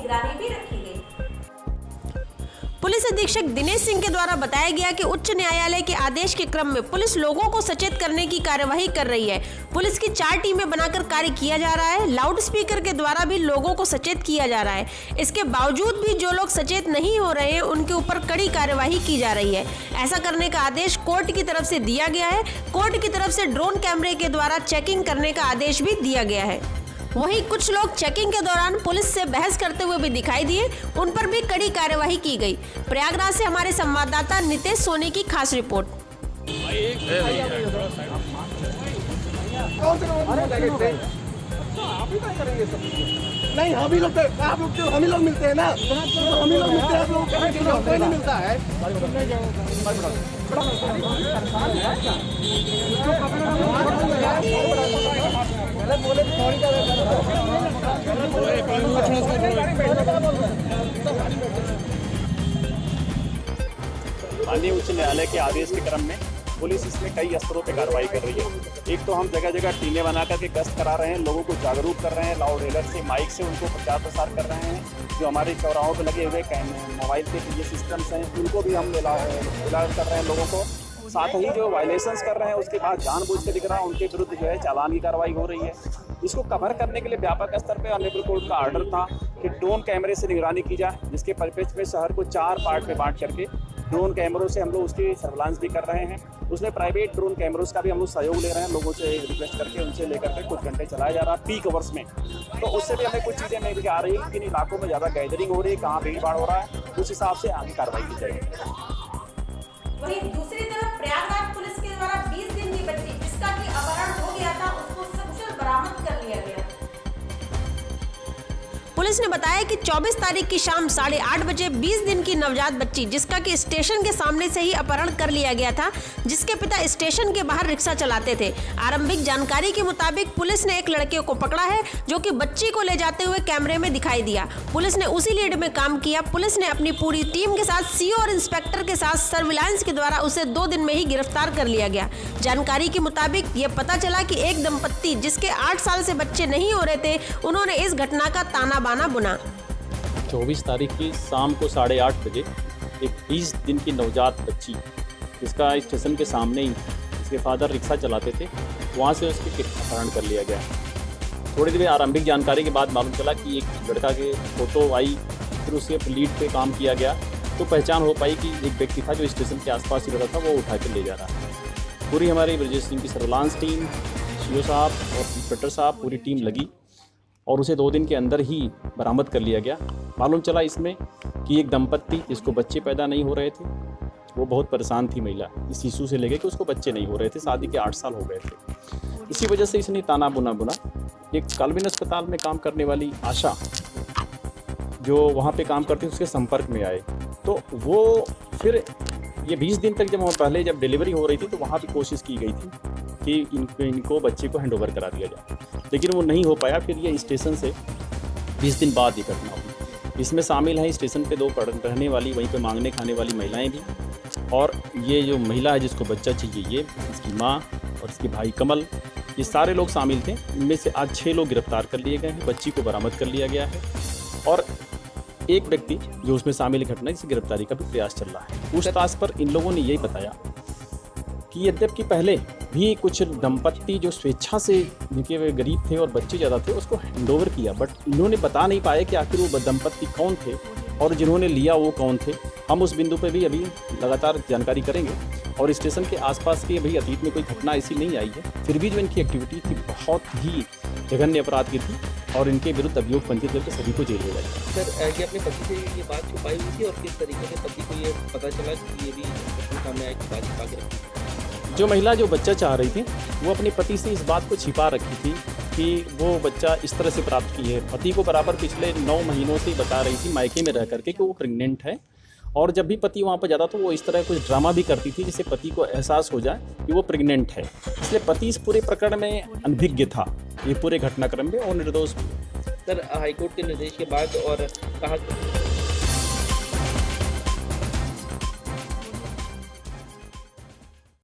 निगरानी भी रखी गई। पुलिस अधीक्षक दिनेश सिंह के द्वारा बताया गया कि उच्च न्यायालय के आदेश के क्रम में पुलिस लोगों को सचेत करने की कार्यवाही कर रही है। पुलिस की 4 टीमें बनाकर कार्य किया जा रहा है। लाउड स्पीकर के द्वारा भी लोगों को सचेत किया जा रहा है। इसके बावजूद भी जो लोग सचेत नहीं हो रहे हैं उनके ऊपर कड़ी कार्यवाही की जा रही है। ऐसा करने का आदेश कोर्ट की तरफ से दिया गया है। कोर्ट की तरफ से ड्रोन कैमरे के द्वारा चेकिंग करने का आदेश भी दिया गया है। वहीं कुछ लोग चेकिंग के दौरान पुलिस से बहस करते हुए भी दिखाई दिए, उन पर भी कड़ी कार्यवाही की गई। प्रयागराज से हमारे संवाददाता नितेश सोनी की खास रिपोर्ट। नहीं, हम ही लोग मिलते हैं ना, हम ही लोग मिलते हैं, आप लोग कोई नहीं मिलता है। माननीय उच्च न्यायालय के आदेश के क्रम में पुलिस इसमें कई स्तरों पे कार्रवाई कर रही है। एक तो हम जगह जगह टीमें बना करके गश्त करा रहे हैं, लोगों को जागरूक कर रहे हैं, लाउड हेलर से माइक से उनको प्रचार प्रसार कर रहे हैं। जो हमारे चौराहों पे लगे हुए मोबाइल के ये सिस्टम्स हैं उनको भी हम इलाज कर रहे हैं लोगों को। साथ ही जो वायलेशंस कर रहे हैं उसके बाद जानबूझ के दिख रहा है उनके विरुद्ध जो है चालान की कार्रवाई हो रही है। इसको कवर करने के लिए व्यापक स्तर पर ऑनरेबल कोर्ट का ऑर्डर था कि ड्रोन कैमरे से निगरानी की जाए, जिसके परिप्रेक्ष्य में शहर को 4 पार्ट में बांट करके ड्रोन कैमरों से हम लोग उसकी सर्विलांस भी कर रहे हैं। उसमें प्राइवेट ड्रोन कैमरों का भी हम लोग सहयोग ले रहे हैं, लोगों से रिक्वेस्ट करके उनसे लेकर के कुछ घंटे चलाया जा रहा है पीक आवर्स में। तो उससे भी हमें कुछ चीज़ें मिल आ रही है कि किन इलाकों में ज़्यादा गैदरिंग हो रही है, कहाँ भीड़ भाड़ हो रहा है, उस हिसाब से आगे कार्रवाई की जाएगी। वहीं दूसरी तरफ प्रयागराज पुलिस के द्वारा 20 दिन की बच्ची जिसका कि अपहरण हो गया था उसको सकुशल बरामद कर लिया गया। पुलिस ने बताया कि 24 तारीख की शाम 8:30 बजे 20 दिन की नवजात बच्ची जिसका कि स्टेशन के सामने से ही अपहरण कर लिया गया था, जिसके पिता स्टेशन के बाहर रिक्शा चलाते थे। आरंभिक जानकारी के मुताबिक पुलिस ने एक लड़के को पकड़ा है जो कि बच्ची को ले जाते हुए कैमरे में दिखाई दिया। पुलिस ने उसी लीड में काम किया। पुलिस ने अपनी पूरी टीम के साथ सीओ और इंस्पेक्टर के साथ सर्विलांस के द्वारा उसे 2 दिन में ही गिरफ्तार कर लिया गया। जानकारी के मुताबिक ये पता चला कि एक दंपत्ति जिसके 8 साल से बच्चे नहीं हो रहे थे, उन्होंने इस घटना का ताना बुना। 24 तारीख की शाम को 8:30 बजे एक 20 दिन की नवजात बच्ची जिसका स्टेशन के सामने ही इसके फादर रिक्शा चलाते थे, वहाँ से उसके अपहरण कर लिया गया। थोड़ी देर आरंभिक जानकारी के बाद मालूम चला कि एक लड़का के फोटो आई, फिर उसके लीड पे काम किया गया तो पहचान हो पाई कि एक व्यक्ति था जो स्टेशन के आसपास ही रहता था, वो उठा के ले जा रहा है। पूरी हमारी ब्रजेश सिंह की सर्विलांस टीम, सीओ साहब और इंस्पेक्टर साहब, पूरी टीम लगी और उसे 2 दिन के अंदर ही बरामद कर लिया गया। मालूम चला इसमें कि एक दंपत्ति जिसको बच्चे पैदा नहीं हो रहे थे, वो बहुत परेशान थी महिला इस इशू से लेके कि उसको बच्चे नहीं हो रहे थे, शादी के 8 साल हो गए थे। इसी वजह से इसने ताना बुना एक काल्विन अस्पताल में काम करने वाली आशा जो वहाँ पे काम करती उसके संपर्क में आए, तो वो फिर ये 20 दिन तक जब डिलीवरी हो रही थी तो वहाँ भी कोशिश की गई थी कि इनको बच्चे को हैंडओवर करा दिया जाए, लेकिन वो नहीं हो पाया। फिर ये स्टेशन से 20 दिन बाद ये घटना हुई। इसमें शामिल हैं स्टेशन पे 2 रहने वाली, वहीं पे मांगने खाने वाली महिलाएं भी, और ये जो महिला है जिसको बच्चा चाहिए, ये इसकी माँ और इसके भाई कमल, ये सारे लोग शामिल थे। इनमें से आज 6 लोग गिरफ्तार कर लिए गए हैं, बच्ची को बरामद कर लिया गया है और एक व्यक्ति जो उसमें शामिल घटना जिसकी गिरफ्तारी का भी प्रयास चल रहा है। पूछताछ पर इन लोगों ने यही बताया कि यद्यपि पहले भी कुछ दंपत्ति जो स्वेच्छा से, जिनके वे गरीब थे और बच्चे ज़्यादा थे, उसको हैंडओवर किया, बट इन्होंने बता नहीं पाया कि आखिर वो दंपत्ति कौन थे और जिन्होंने लिया वो कौन थे। हम उस बिंदु पे भी अभी लगातार जानकारी करेंगे और स्टेशन के आसपास की अभी अतीत में कोई घटना ऐसी नहीं आई है, फिर भी जो इनकी एक्टिविटी थी बहुत ही जघन्य अपराध की थी और इनके विरुद्ध अभियोग पंजीकृत करके सभी को जेल भेजा गया। सर, कि अपने पति से ये बात छुपाई हुई थी और किस तरीके से पति को ये पता चला कि ये भी सामने आई बात छुपा के रखी? जो महिला जो बच्चा चाह रही थी वो अपने पति से इस बात को छिपा रखी थी कि वो बच्चा इस तरह से प्राप्त की है। पति को बराबर पिछले 9 महीनों से बता रही थी मायके में रह करके कि वो प्रेग्नेंट है, और जब भी पति वहाँ पर जाता तो वो इस तरह कुछ ड्रामा भी करती थी जिससे पति को एहसास हो जाए कि वो प्रेग्नेंट है। इसलिए पति इस पूरे प्रकरण में अनभिज्ञ था, ये पूरे घटनाक्रम में, और निर्दोष भी। सर, हाईकोर्ट के निर्देश के बाद और कहा